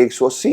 180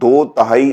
2/3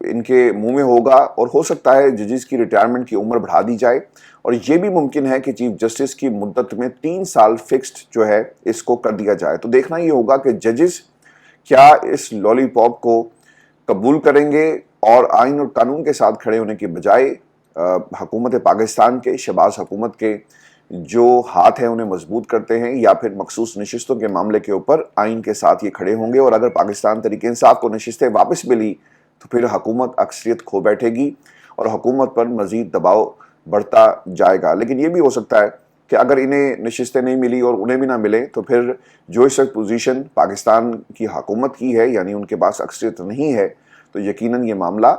ان کے منہ میں ہوگا اور ہو سکتا ہے ججز کی ریٹائرمنٹ کی عمر بڑھا دی جائے، اور یہ بھی ممکن ہے کہ چیف جسٹس کی مدت میں 3 سال فکسڈ جو ہے اس کو کر دیا جائے۔ تو دیکھنا یہ ہوگا کہ ججز کیا اس لالی پاپ کو قبول کریں گے اور آئین اور قانون کے ساتھ کھڑے ہونے کی بجائے حکومت پاکستان کے، شہباز حکومت کے جو ہاتھ ہیں انہیں مضبوط کرتے ہیں، یا پھر مخصوص نشستوں کے معاملے کے اوپر آئین کے ساتھ یہ کھڑے ہوں گے۔ اور اگر پاکستان تحریک انصاف کو نشستیں واپس ملی تو پھر حکومت اکثریت کھو بیٹھے گی اور حکومت پر مزید دباؤ بڑھتا جائے گا۔ لیکن یہ بھی ہو سکتا ہے کہ اگر انہیں نشستیں نہیں ملی اور انہیں بھی نہ ملے تو پھر جو اس وقت پوزیشن پاکستان کی حکومت کی ہے، یعنی ان کے پاس اکثریت نہیں ہے، تو یقیناً یہ معاملہ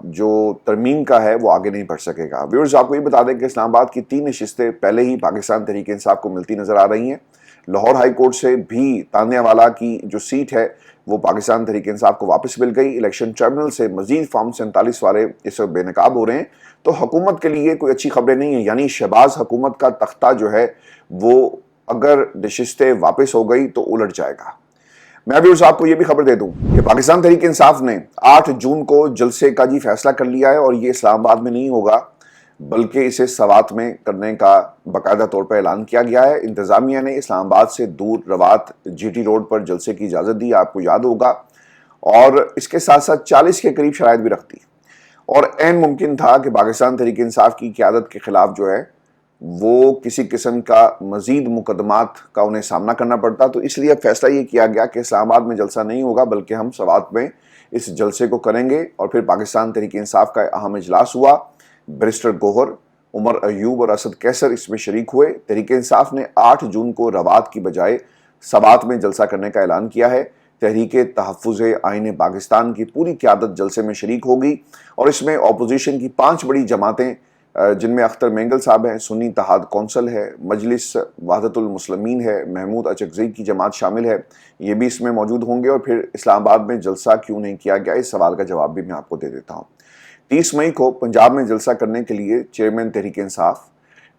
جو ترمیم کا ہے وہ آگے نہیں بڑھ سکے گا۔ ویورز، آپ کو یہ بتا دیں کہ اسلام آباد کی 3 نشستیں پہلے ہی پاکستان تحریک انصاف کو ملتی نظر آ رہی ہیں۔ لاہور ہائی کورٹ سے بھی تانیہ والا کی جو سیٹ ہے وہ پاکستان تحریک انصاف کو واپس مل گئی۔ الیکشن ٹریبونل سے مزید فارم 47 والے اس وقت بے نقاب ہو رہے ہیں، تو حکومت کے لیے کوئی اچھی خبریں نہیں ہیں، یعنی شہباز حکومت کا تختہ جو ہے وہ اگر نشستیں واپس ہو گئی تو الٹ جائے گا۔ میں بھی آپ کو یہ بھی خبر دے دوں کہ پاکستان تحریک انصاف نے 8 جون کو جلسے کا فیصلہ کر لیا ہے، اور یہ اسلام آباد میں نہیں ہوگا بلکہ اسے سوات میں کرنے کا باقاعدہ طور پر اعلان کیا گیا ہے۔ انتظامیہ نے اسلام آباد سے دور روات جی ٹی روڈ پر جلسے کی اجازت دی، آپ کو یاد ہوگا، اور اس کے ساتھ ساتھ 40 کے قریب شرائط بھی رکھتی، اور عین ممکن تھا کہ پاکستان تحریک انصاف کی قیادت کے خلاف جو ہے وہ کسی قسم کا مزید مقدمات کا انہیں سامنا کرنا پڑتا۔ تو اس لیے اب فیصلہ یہ کیا گیا کہ اسلام آباد میں جلسہ نہیں ہوگا بلکہ ہم سوات میں اس جلسے کو کریں گے۔ اور پھر پاکستان تحریک انصاف کا اہم اجلاس ہوا، بیرسٹر گوہر، عمر ایوب اور اسد کیسر اس میں شریک ہوئے۔ تحریک انصاف نے 8 جون کو روات کی بجائے سوات میں جلسہ کرنے کا اعلان کیا ہے۔ تحریک تحفظ آئین پاکستان کی پوری قیادت جلسے میں شریک ہوگی، اور اس میں اپوزیشن کی 5 بڑی جماعتیں جن میں اختر مینگل صاحب ہیں، سنی اتحاد کونسل ہے، مجلس وحدت المسلمین ہے، محمود اچکزئی کی جماعت شامل ہے، یہ بھی اس میں موجود ہوں گے۔ اور پھر اسلام آباد میں جلسہ کیوں نہیں کیا گیا، اس سوال کا جواب بھی میں آپ کو دے دیتا ہوں۔ 30 مئی کو پنجاب میں جلسہ کرنے کے لیے چیئرمین تحریک انصاف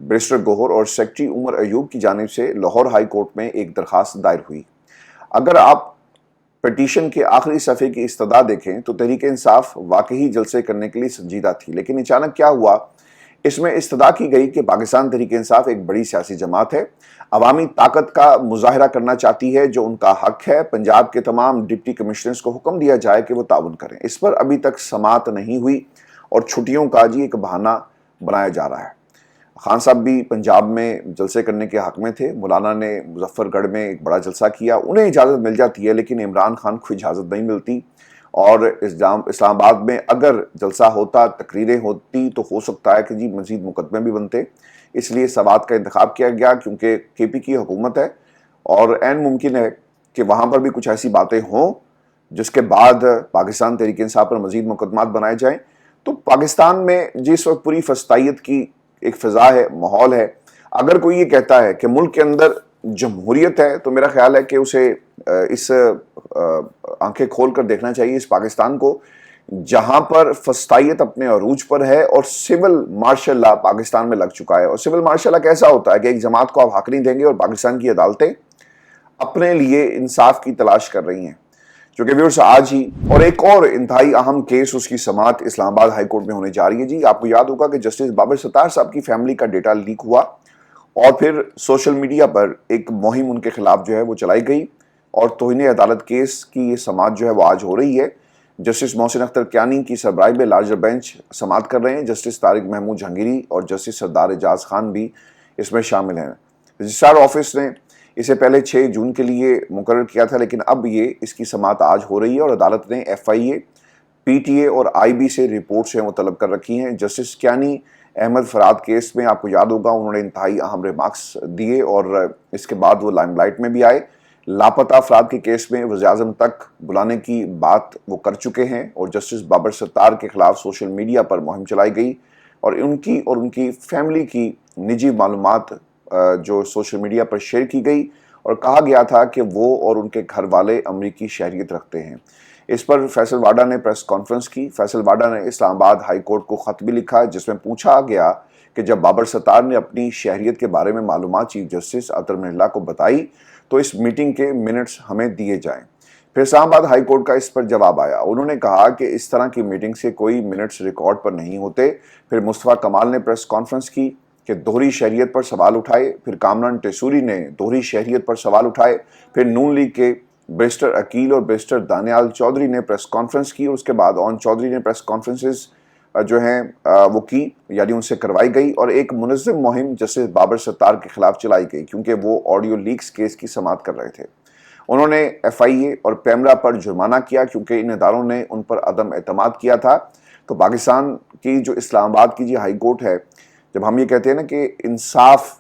بیرسٹر گوہر اور سیکرٹری عمر ایوب کی جانب سے لاہور ہائی کورٹ میں ایک درخواست دائر ہوئی۔ اگر آپ پٹیشن کے آخری صفحے کی استدعا دیکھیں تو تحریک انصاف واقعی جلسے کرنے کے لیے سنجیدہ تھی، لیکن اچانک کیا ہوا، اس میں استدعا کی گئی کہ پاکستان تحریک انصاف ایک بڑی سیاسی جماعت ہے، عوامی طاقت کا مظاہرہ کرنا چاہتی ہے جو ان کا حق ہے۔ پنجاب کے تمام ڈپٹی کمشنرز کو حکم دیا جائے کہ وہ تعاون کریں۔ اس پر ابھی تک سماعت نہیں ہوئی اور چھٹیوں کا ایک بہانہ بنایا جا رہا ہے۔ خان صاحب بھی پنجاب میں جلسے کرنے کے حق میں تھے، مولانا نے مظفر گڑھ میں ایک بڑا جلسہ کیا، انہیں اجازت مل جاتی ہے لیکن عمران خان کو اجازت نہیں ملتی، اور اسلام آباد میں اگر جلسہ ہوتا، تقریریں ہوتی، تو ہو سکتا ہے کہ مزید مقدمے بھی بنتے۔ اس لیے سوات کا انتخاب کیا گیا کیونکہ کے پی کی حکومت ہے، اور عین ممکن ہے کہ وہاں پر بھی کچھ ایسی باتیں ہوں جس کے بعد پاکستان تحریک انصاف پر مزید مقدمات بنائے جائیں۔ تو پاکستان میں جس وقت پوری فسطائیت کی ایک فضا ہے، ماحول ہے، اگر کوئی یہ کہتا ہے کہ ملک کے اندر جمہوریت ہے تو میرا خیال ہے کہ اسے اس آنکھیں کھول کر دیکھنا چاہیے اس پاکستان کو جہاں پر فسطائیت اپنے عروج پر ہے اور سول مارشل لا پاکستان میں لگ چکا ہے۔ اور سول مارشل لا کیسا ہوتا ہے کہ ایک جماعت کو آپ حق نہیں دیں گے اور پاکستان کی عدالتیں اپنے لیے انصاف کی تلاش کر رہی ہیں، جو کہ ویورز آج ہی اور ایک اور انتہائی اہم کیس اس کی سماعت اسلام آباد ہائی کورٹ میں ہونے جا رہی ہے۔ آپ کو یاد ہوگا کہ جسٹس بابر ستار صاحب کی فیملی کا ڈیٹا لیک ہوا اور پھر سوشل میڈیا پر ایک مہم ان کے خلاف جو ہے وہ چلائی گئی، اور توہین عدالت کیس کی یہ سماعت جو ہے وہ آج ہو رہی ہے۔ جسٹس محسن اختر کیانی کی سربراہی میں لارجر بینچ سماعت کر رہے ہیں۔ جسٹس طارق محمود جہانگیری اور جسٹس سردار اعجاز خان بھی اس میں شامل ہیں۔ رجسٹرار آفس نے اسے پہلے 6 جون کے لیے مقرر کیا تھا، لیکن اب اس کی سماعت آج ہو رہی ہے، اور عدالت نے F I a, P T A اور آئی بی سے رپورٹس ہیں وہ طلب کر رکھی ہیں۔ جسٹس کیانی احمد فراد کیس میں آپ کو یاد ہوگا انہوں نے انتہائی اہم ریمارکس دیے، اور اس کے بعد وہ لائم لائٹ میں بھی آئے۔ لاپتہ افراد کے کیس میں وزیر اعظم تک بلانے کی بات وہ کر چکے ہیں، اور جسٹس بابر ستار کے خلاف سوشل میڈیا پر مہم چلائی گئی، اور ان کی فیملی کی نجی معلومات جو سوشل میڈیا پر شیئر کی گئی، اور کہا گیا تھا کہ وہ اور ان کے گھر والے امریکی شہریت رکھتے ہیں۔ اس پر فیصل واڈا نے پریس کانفرنس کی۔ فیصل واڈا نے اسلام آباد ہائی کورٹ کو خط بھی لکھا جس میں پوچھا گیا کہ جب بابر ستار نے اپنی شہریت کے بارے میں معلومات چیف جسٹس اطہر من اللہ کو بتائی تو اس میٹنگ کے منٹس ہمیں دیے جائیں۔ پھر اسلام آباد ہائی کورٹ کا اس پر جواب آیا. انہوں نے کہا کہ اس طرح کی میٹنگ سے کوئی منٹس ریکارڈ پر نہیں ہوتے. پھر مصطفیٰ کمال نے پریس کانفرنس کی کہ دوہری شہریت پر سوال اٹھائے. پھر کامران ٹیسوری نے دوہری شہریت پر سوال اٹھائے. پھر نون لیگ کے بیرسٹر عقیل اور بیرسٹر دانیال چودھری نے پریس کانفرنس کی. اس کے بعد اون چودھری نے پریس کانفرنسز جو ہیں وہ کی، یعنی ان سے کروائی گئی، اور ایک منظم مہم جسٹس بابر ستار کے خلاف چلائی گئی کیونکہ وہ آڈیو لیکس کیس کی سماعت کر رہے تھے. انہوں نے ایف آئی اے اور پیمرا پر جرمانہ کیا کیونکہ ان اداروں نے ان پر عدم اعتماد کیا تھا. تو پاکستان کی جو اسلام آباد کی ہائی کورٹ ہے، جب ہم یہ کہتے ہیں نا کہ انصاف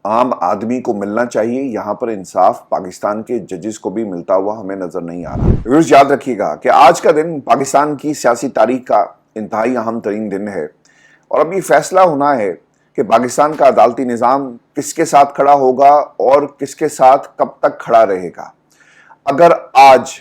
عام آدمی کو ملنا چاہیے، یہاں پر انصاف پاکستان کے ججز کو بھی ملتا ہوا ہمیں نظر نہیں آ رہا. ویورز یاد رکھیے گا کہ آج کا دن پاکستان کی سیاسی تاریخ کا انتہائی اہم ترین دن ہے، اور اب یہ فیصلہ ہونا ہے کہ پاکستان کا عدالتی نظام کس کے ساتھ کھڑا ہوگا اور کس کے ساتھ کب تک کھڑا رہے گا. اگر آج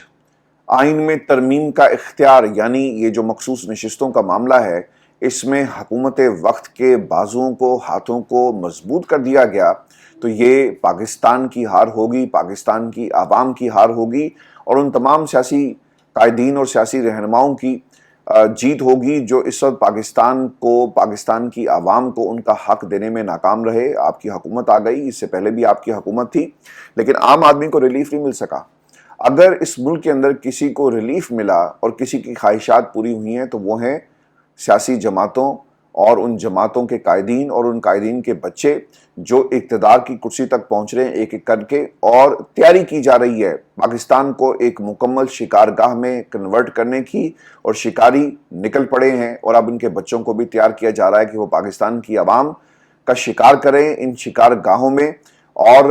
آئین میں ترمیم کا اختیار، یعنی یہ جو مخصوص نشستوں کا معاملہ ہے، اس میں حکومت وقت کے بازوؤں کو، ہاتھوں کو مضبوط کر دیا گیا، تو یہ پاکستان کی ہار ہوگی، پاکستان کی عوام کی ہار ہوگی، اور ان تمام سیاسی قائدین اور سیاسی رہنماؤں کی جیت ہوگی جو اس وقت پاکستان کو، پاکستان کی عوام کو ان کا حق دینے میں ناکام رہے. آپ کی حکومت آ گئی، اس سے پہلے بھی آپ کی حکومت تھی، لیکن عام آدمی کو ریلیف نہیں مل سکا. اگر اس ملک کے اندر کسی کو ریلیف ملا اور کسی کی خواہشات پوری ہوئی ہیں تو وہ ہیں سیاسی جماعتوں اور ان جماعتوں کے قائدین اور ان قائدین کے بچے جو اقتدار کی کرسی تک پہنچ رہے ہیں ایک ایک کر کے، اور تیاری کی جا رہی ہے پاکستان کو ایک مکمل شکارگاہ میں کنورٹ کرنے کی، اور شکاری نکل پڑے ہیں، اور اب ان کے بچوں کو بھی تیار کیا جا رہا ہے کہ وہ پاکستان کی عوام کا شکار کریں ان شکارگاہوں میں، اور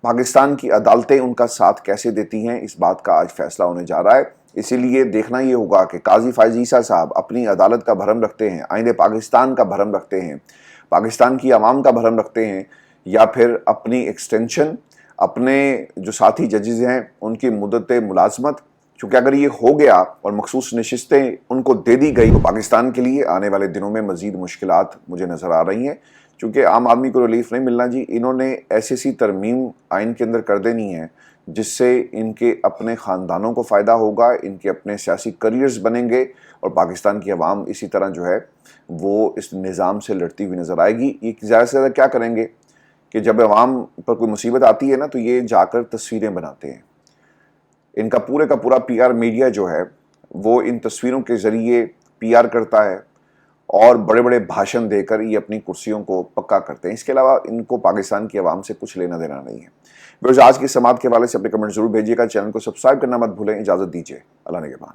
پاکستان کی عدالتیں ان کا ساتھ کیسے دیتی ہیں، اس بات کا آج فیصلہ ہونے جا رہا ہے. اسی لیے دیکھنا یہ ہوگا کہ قاضی فائز عیسیٰ صاحب اپنی عدالت کا بھرم رکھتے ہیں، آئین پاکستان کا بھرم رکھتے ہیں، پاکستان کی عوام کا بھرم رکھتے ہیں، یا پھر اپنی ایکسٹینشن، اپنے جو ساتھی ججز ہیں ان کی مدت ملازمت. چونکہ اگر یہ ہو گیا اور مخصوص نشستیں ان کو دے دی گئی تو پاکستان کے لیے آنے والے دنوں میں مزید مشکلات مجھے نظر آ رہی ہیں، چونکہ عام آدمی کو ریلیف نہیں ملنا. جی انہوں نے ایسی ترمیم آئین کے اندر کر دینی ہے جس سے ان کے اپنے خاندانوں کو فائدہ ہوگا، ان کے اپنے سیاسی کریئرز بنیں گے، اور پاکستان کی عوام اسی طرح جو ہے وہ اس نظام سے لڑتی ہوئی نظر آئے گی. یہ زیادہ سے زیادہ کیا کریں گے کہ جب عوام پر کوئی مصیبت آتی ہے نا تو یہ جا کر تصویریں بناتے ہیں. ان کا پورا پی آر میڈیا جو ہے وہ ان تصویروں کے ذریعے پی آر کرتا ہے، اور بڑے بڑے بھاشن دے کر یہ اپنی کرسیوں کو پکا کرتے ہیں. اس کے علاوہ ان کو پاکستان کی عوام سے کچھ لینا دینا نہیں ہے. آج کی سماعت کے حوالے سے اپنے کمنٹ ضرور بھیجیے گا. چینل کو سبسکرائب کرنا مت بھولیں. اجازت دیجیے. اللہ نگہبان.